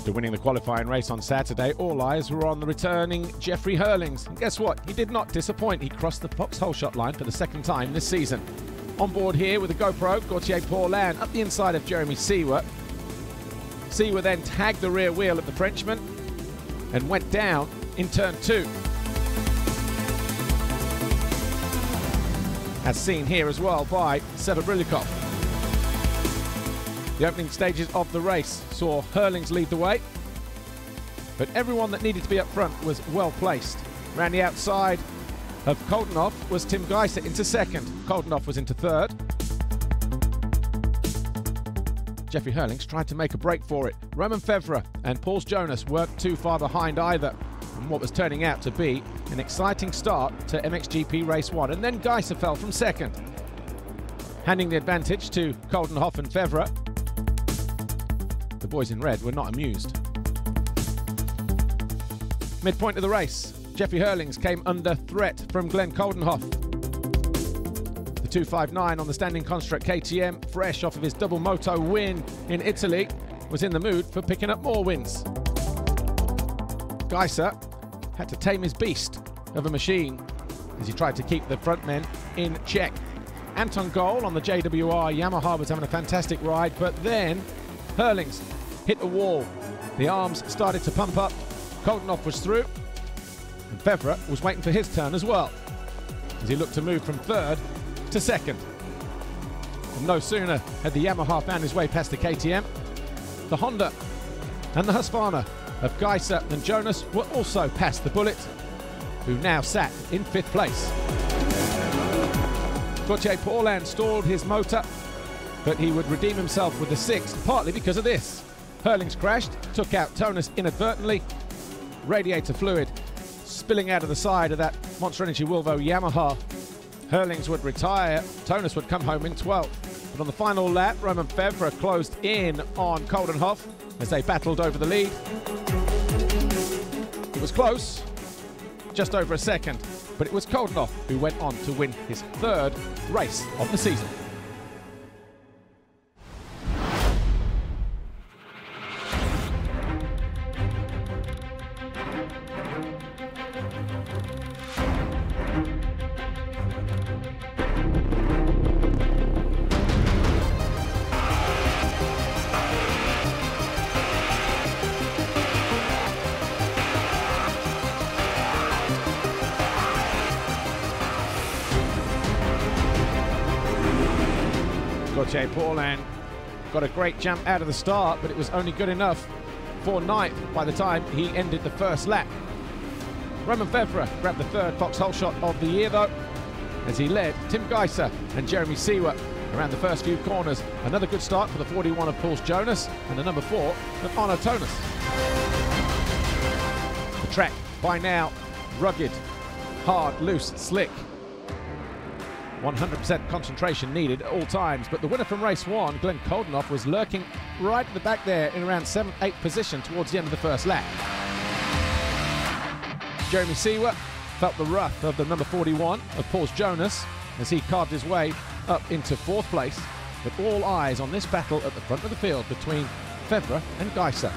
After winning the qualifying race on Saturday, all eyes were on the returning Jeffrey Hurlings. And guess what? He did not disappoint. He crossed the Foxhole shot line for the second time this season. On board here with a GoPro, Gauthier Paulin up the inside of Jeremy Seewer. Seewer then tagged the rear wheel of the Frenchman and went down in turn 2. As seen here as well by Severbrilikov. The opening stages of the race saw Hurlings lead the way, but everyone that needed to be up front was well placed. Around the outside of Koldenhoff was Tim Geiser into second. Koldenhoff was into third. Jeffrey Hurlings tried to make a break for it. Romain Febvre and Paul Jonas weren't too far behind either, and what was turning out to be an exciting start to MXGP Race 1. And then Geiser fell from second, handing the advantage to Koldenhoff and Febvre. The boys in red were not amused. Midpoint of the race, Jeffrey Hurlings came under threat from Glenn Koldenhoff. The 259 on the standing construct KTM, fresh off of his double moto win in Italy, was in the mood for picking up more wins. Geiser had to tame his beast of a machine as he tried to keep the front men in check. Anton Gohl on the JWR Yamaha was having a fantastic ride, but then Hurlings hit a wall. The arms started to pump up. Koldenhoff was through, and Febvre was waiting for his turn as well, as he looked to move from third to second. And no sooner had the Yamaha found his way past the KTM, the Honda and the Husqvarna of Geiser and Jonas were also past the Bullet, who now sat in 5th place. Gauthier Paulin stalled his motor, but he would redeem himself with the 6th, partly because of this. Hurlings crashed, took out Jonas inadvertently, radiator fluid spilling out of the side of that Monster Energy Wilvo Yamaha. Hurlings would retire, Jonas would come home in 12th. But on the final lap, Romain Febvre closed in on Koldenhoff as they battled over the lead. It was close, just over a second, but it was Koldenhoff who went on to win his 3rd race of the season. Gauthier Paulin got a great jump out of the start, but it was only good enough for 9th by the time he ended the 1st lap. Romain Febvre grabbed the 3rd Foxhole shot of the year though, as he led Tim Geiser and Jeremy Seewer around the first few corners. Another good start for the 41 of Paul Jonas and the number 4 of Arno Jonas. The track by now rugged, hard, loose, slick. 100% concentration needed at all times, but the winner from race 1, Glenn Koldenhoff, was lurking right at the back there in around 7th, 8th position towards the end of the 1st lap. Jeremy Seewer felt the wrath of the number 41 of Paul Jonas as he carved his way up into 4th place, but all eyes on this battle at the front of the field between Febvre and Geiser.